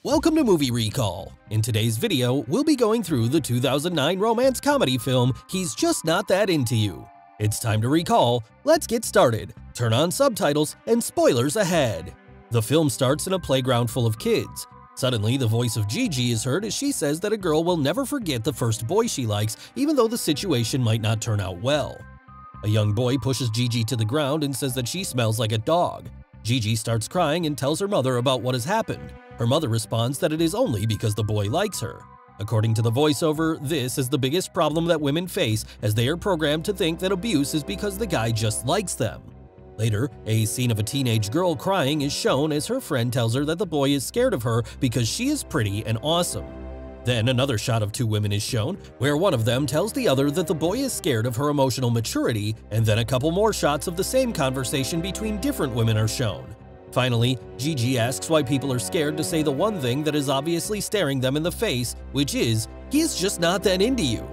Welcome to Movie Recall. In today's video, we'll be going through the 2009 romance comedy film He's Just Not That Into You. It's time to recall. Let's get started. Turn on subtitles and spoilers ahead. The film starts in a playground full of kids. Suddenly, the voice of Gigi is heard as she says that a girl will never forget the first boy she likes, even though the situation might not turn out well. A young boy pushes Gigi to the ground and says that she smells like a dog. Gigi starts crying and tells her mother about what has happened. Her mother responds that it is only because the boy likes her. According to the voiceover, this is the biggest problem that women face, as they are programmed to think that abuse is because the guy just likes them. Later, a scene of a teenage girl crying is shown as her friend tells her that the boy is scared of her because she is pretty and awesome. Then another shot of two women is shown, where one of them tells the other that the boy is scared of her emotional maturity, and then a couple more shots of the same conversation between different women are shown. Finally, Gigi asks why people are scared to say the one thing that is obviously staring them in the face, which is, "He is just not that into you."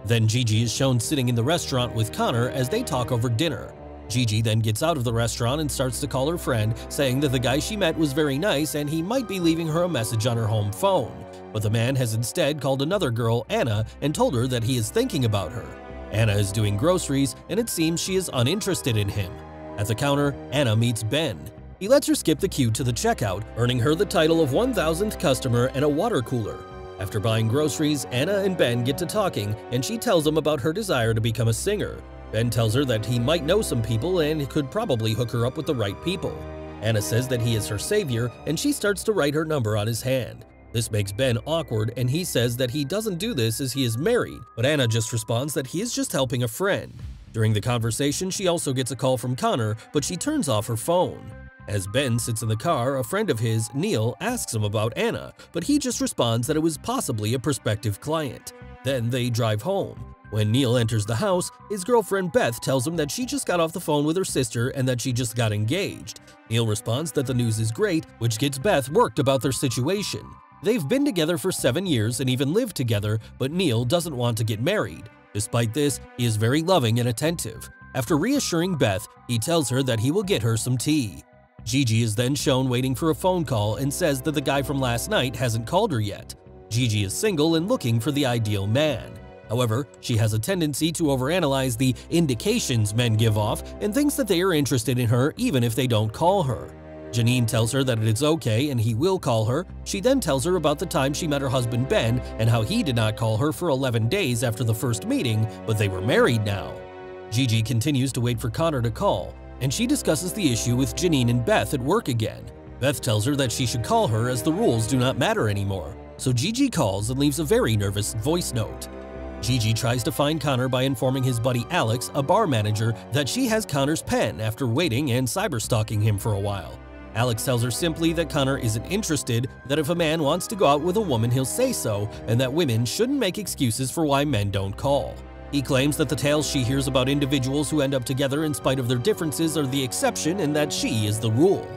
Then Gigi is shown sitting in the restaurant with Connor as they talk over dinner. Gigi then gets out of the restaurant and starts to call her friend, saying that the guy she met was very nice and he might be leaving her a message on her home phone. But the man has instead called another girl, Anna, and told her that he is thinking about her. Anna is doing groceries, and it seems she is uninterested in him. At the counter, Anna meets Ben. He lets her skip the queue to the checkout, earning her the title of 1000th customer and a water cooler. After buying groceries, Anna and Ben get to talking, and she tells him about her desire to become a singer. Ben tells her that he might know some people and could probably hook her up with the right people. Anna says that he is her savior, and she starts to write her number on his hand. This makes Ben awkward, and he says that he doesn't do this as he is married, but Anna just responds that he is just helping a friend. During the conversation, she also gets a call from Connor, but she turns off her phone. As Ben sits in the car, a friend of his, Neil, asks him about Anna, but he just responds that it was possibly a prospective client. Then they drive home. When Neil enters the house, his girlfriend Beth tells him that she just got off the phone with her sister and that she just got engaged. Neil responds that the news is great, which gets Beth worked about their situation. They've been together for 7 years and even lived together, but Neil doesn't want to get married. Despite this, he is very loving and attentive. After reassuring Beth, he tells her that he will get her some tea. Gigi is then shown waiting for a phone call and says that the guy from last night hasn't called her yet. Gigi is single and looking for the ideal man. However, she has a tendency to overanalyze the indications men give off and thinks that they are interested in her even if they don't call her. Janine tells her that it's okay and he will call her. She then tells her about the time she met her husband Ben and how he did not call her for 11 days after the first meeting, but they were married now. Gigi continues to wait for Connor to call, and she discusses the issue with Janine and Beth at work again. Beth tells her that she should call her as the rules do not matter anymore, so Gigi calls and leaves a very nervous voice note. Gigi tries to find Connor by informing his buddy Alex, a bar manager, that she has Connor's pen after waiting and cyberstalking him for a while. Alex tells her simply that Connor isn't interested, that if a man wants to go out with a woman he'll say so, and that women shouldn't make excuses for why men don't call. He claims that the tales she hears about individuals who end up together in spite of their differences are the exception and that she is the rule.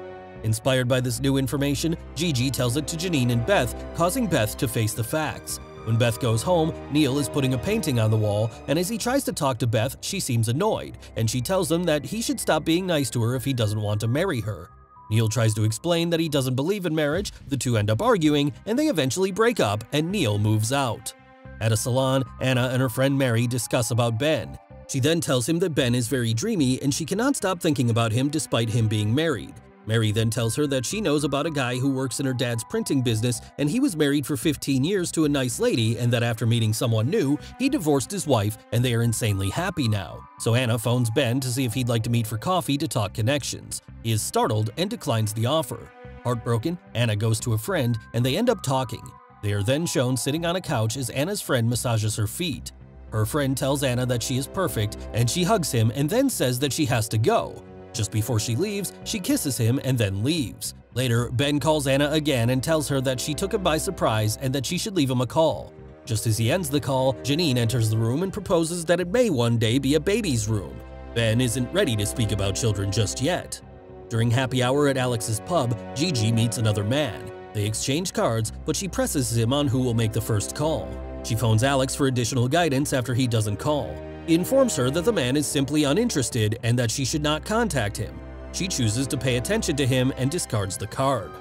Inspired by this new information, Gigi tells it to Janine and Beth, causing Beth to face the facts. When Beth goes home, Neil is putting a painting on the wall, and as he tries to talk to Beth, she seems annoyed, and she tells him that he should stop being nice to her if he doesn't want to marry her. Neil tries to explain that he doesn't believe in marriage, the two end up arguing, and they eventually break up, and Neil moves out. At a salon, Anna and her friend Mary discuss about Ben. She then tells him that Ben is very dreamy and she cannot stop thinking about him despite him being married. Mary then tells her that she knows about a guy who works in her dad's printing business and he was married for 15 years to a nice lady, and that after meeting someone new, he divorced his wife and they are insanely happy now. So Anna phones Ben to see if he'd like to meet for coffee to talk connections. He is startled and declines the offer. Heartbroken, Anna goes to a friend and they end up talking. They are then shown sitting on a couch as Anna's friend massages her feet. Her friend tells Anna that she is perfect and she hugs him and then says that she has to go. Just before she leaves, she kisses him and then leaves. Later, Ben calls Anna again and tells her that she took him by surprise and that she should leave him a call. Just as he ends the call, Janine enters the room and proposes that it may one day be a baby's room. Ben isn't ready to speak about children just yet. During happy hour at Alex's pub, Gigi meets another man. They exchange cards, but she presses him on who will make the first call. She phones Alex for additional guidance after he doesn't call. He informs her that the man is simply uninterested and that she should not contact him. She chooses to pay attention to him and discards the card.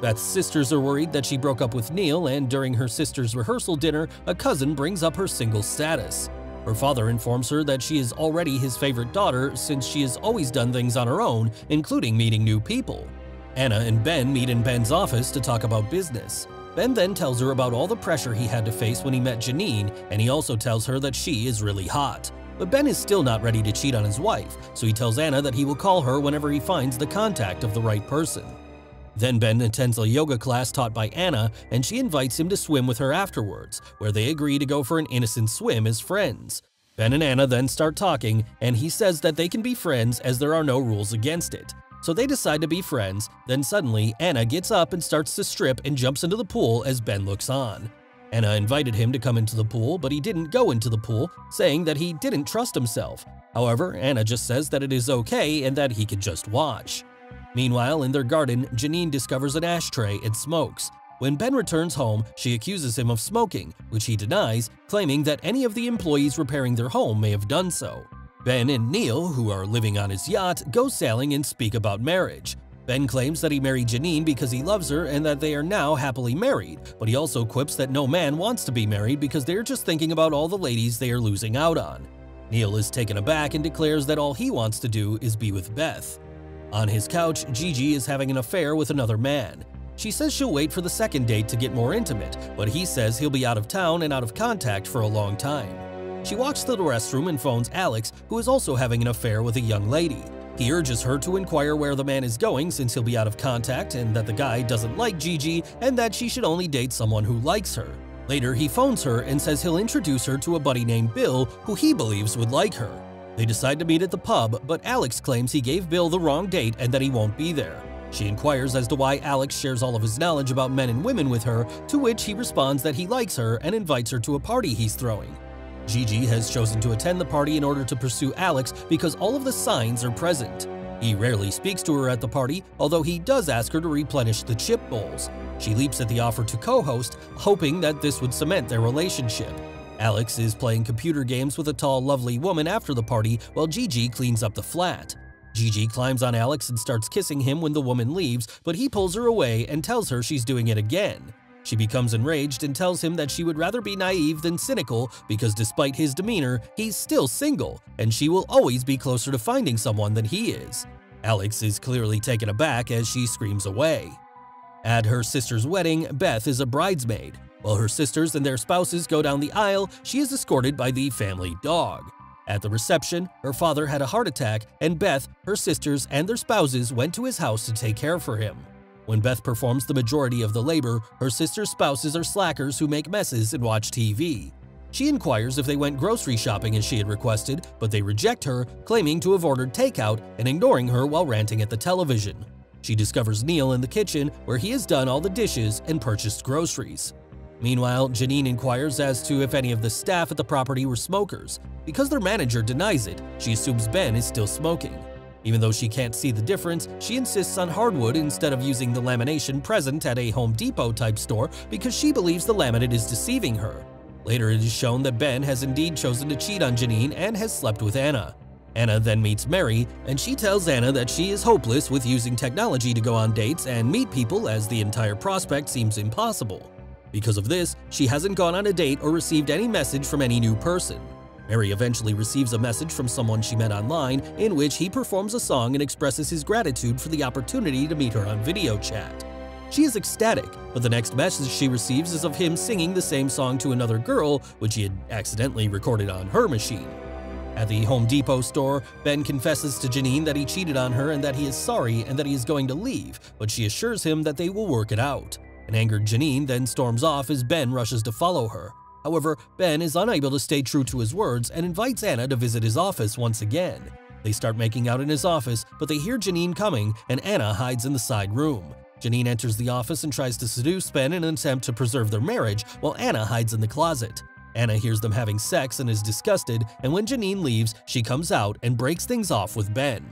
Beth's sisters are worried that she broke up with Neil, and during her sister's rehearsal dinner, a cousin brings up her single status. Her father informs her that she is already his favorite daughter since she has always done things on her own, including meeting new people. Anna and Ben meet in Ben's office to talk about business. Ben then tells her about all the pressure he had to face when he met Janine, and he also tells her that she is really hot. But Ben is still not ready to cheat on his wife, so he tells Anna that he will call her whenever he finds the contact of the right person. Then Ben attends a yoga class taught by Anna, and she invites him to swim with her afterwards, where they agree to go for an innocent swim as friends. Ben and Anna then start talking, and he says that they can be friends as there are no rules against it. So they decide to be friends. Then suddenly, Anna gets up and starts to strip and jumps into the pool as Ben looks on. Anna invited him to come into the pool, but he didn't go into the pool, saying that he didn't trust himself. However, Anna just says that it is okay and that he can just watch. Meanwhile, in their garden, Janine discovers an ashtray and smokes. When Ben returns home, she accuses him of smoking, which he denies, claiming that any of the employees repairing their home may have done so. Ben and Neil, who are living on his yacht, go sailing and speak about marriage. Ben claims that he married Janine because he loves her and that they are now happily married, but he also quips that no man wants to be married because they are just thinking about all the ladies they are losing out on. Neil is taken aback and declares that all he wants to do is be with Beth. On his couch, Gigi is having an affair with another man. She says she'll wait for the second date to get more intimate, but he says he'll be out of town and out of contact for a long time. She walks to the restroom and phones Alex, who is also having an affair with a young lady. He urges her to inquire where the man is going since he'll be out of contact and that the guy doesn't like Gigi and that she should only date someone who likes her. Later, he phones her and says he'll introduce her to a buddy named Bill who he believes would like her. They decide to meet at the pub, but Alex claims he gave Bill the wrong date and that he won't be there. She inquires as to why Alex shares all of his knowledge about men and women with her, to which he responds that he likes her and invites her to a party he's throwing. Gigi has chosen to attend the party in order to pursue Alex because all of the signs are present. He rarely speaks to her at the party, although he does ask her to replenish the chip bowls. She leaps at the offer to co-host, hoping that this would cement their relationship. Alex is playing computer games with a tall, lovely woman after the party while Gigi cleans up the flat. Gigi climbs on Alex and starts kissing him when the woman leaves, but he pulls her away and tells her she's doing it again. She becomes enraged and tells him that she would rather be naive than cynical because despite his demeanor, he's still single, and she will always be closer to finding someone than he is. Alex is clearly taken aback as she screams away. At her sister's wedding, Beth is a bridesmaid. While her sisters and their spouses go down the aisle, she is escorted by the family dog. At the reception, her father had a heart attack, and Beth, her sisters, and their spouses went to his house to take care for him. When Beth performs the majority of the labor, her sister's spouses are slackers who make messes and watch TV. She inquires if they went grocery shopping as she had requested, but they reject her, claiming to have ordered takeout and ignoring her while ranting at the television. She discovers Neil in the kitchen, where he has done all the dishes and purchased groceries. Meanwhile, Janine inquires as to if any of the staff at the property were smokers. Because their manager denies it, she assumes Ben is still smoking. Even though she can't see the difference, she insists on hardwood instead of using the lamination present at a Home Depot-type store because she believes the laminate is deceiving her. Later, it is shown that Ben has indeed chosen to cheat on Janine and has slept with Anna. Anna then meets Mary, and she tells Anna that she is hopeless with using technology to go on dates and meet people as the entire prospect seems impossible. Because of this, she hasn't gone on a date or received any message from any new person. Mary eventually receives a message from someone she met online in which he performs a song and expresses his gratitude for the opportunity to meet her on video chat. She is ecstatic, but the next message she receives is of him singing the same song to another girl, which he had accidentally recorded on her machine. At the Home Depot store, Ben confesses to Janine that he cheated on her and that he is sorry and that he is going to leave, but she assures him that they will work it out. An angered Janine then storms off as Ben rushes to follow her. However, Ben is unable to stay true to his words and invites Anna to visit his office once again. They start making out in his office, but they hear Janine coming and Anna hides in the side room. Janine enters the office and tries to seduce Ben in an attempt to preserve their marriage, while Anna hides in the closet. Anna hears them having sex and is disgusted, and when Janine leaves, she comes out and breaks things off with Ben.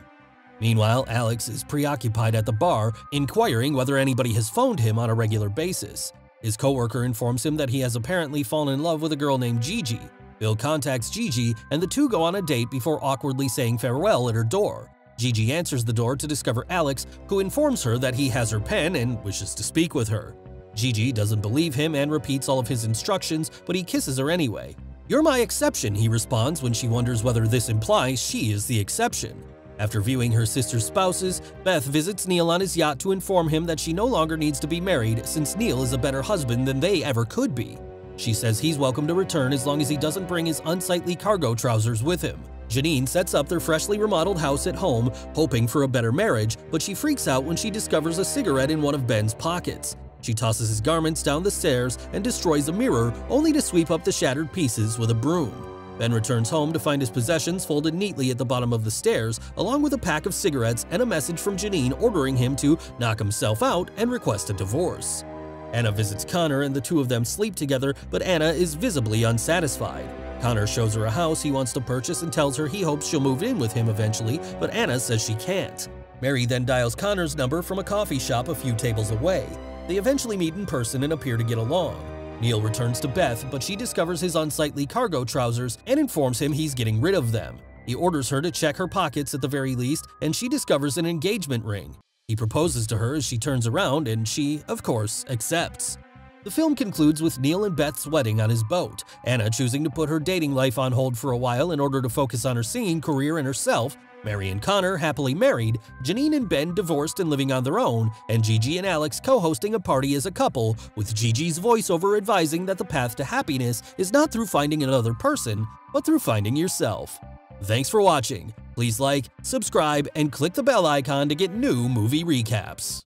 Meanwhile, Alex is preoccupied at the bar, inquiring whether anybody has phoned him on a regular basis. His coworker informs him that he has apparently fallen in love with a girl named Gigi. Bill contacts Gigi, and the two go on a date before awkwardly saying farewell at her door. Gigi answers the door to discover Alex, who informs her that he has her pen and wishes to speak with her. Gigi doesn't believe him and repeats all of his instructions, but he kisses her anyway. "You're my exception," he responds when she wonders whether this implies she is the exception. After viewing her sister's spouses, Beth visits Neil on his yacht to inform him that she no longer needs to be married since Neil is a better husband than they ever could be. She says he's welcome to return as long as he doesn't bring his unsightly cargo trousers with him. Janine sets up their freshly remodeled house at home, hoping for a better marriage, but she freaks out when she discovers a cigarette in one of Ben's pockets. She tosses his garments down the stairs and destroys a mirror, only to sweep up the shattered pieces with a broom. Ben returns home to find his possessions folded neatly at the bottom of the stairs, along with a pack of cigarettes and a message from Janine ordering him to knock himself out and request a divorce. Anna visits Connor and the two of them sleep together, but Anna is visibly unsatisfied. Connor shows her a house he wants to purchase and tells her he hopes she'll move in with him eventually, but Anna says she can't. Mary then dials Connor's number from a coffee shop a few tables away. They eventually meet in person and appear to get along. Neil returns to Beth, but she discovers his unsightly cargo trousers and informs him he's getting rid of them. He orders her to check her pockets at the very least, and she discovers an engagement ring. He proposes to her as she turns around, and she, of course, accepts. The film concludes with Neil and Beth's wedding on his boat, Anna choosing to put her dating life on hold for a while in order to focus on her singing career and herself, Mary and Connor happily married, Janine and Ben divorced and living on their own, and Gigi and Alex co-hosting a party as a couple, with Gigi's voiceover advising that the path to happiness is not through finding another person, but through finding yourself. Thanks for watching. Please like, subscribe, and click the bell icon to get new movie recaps.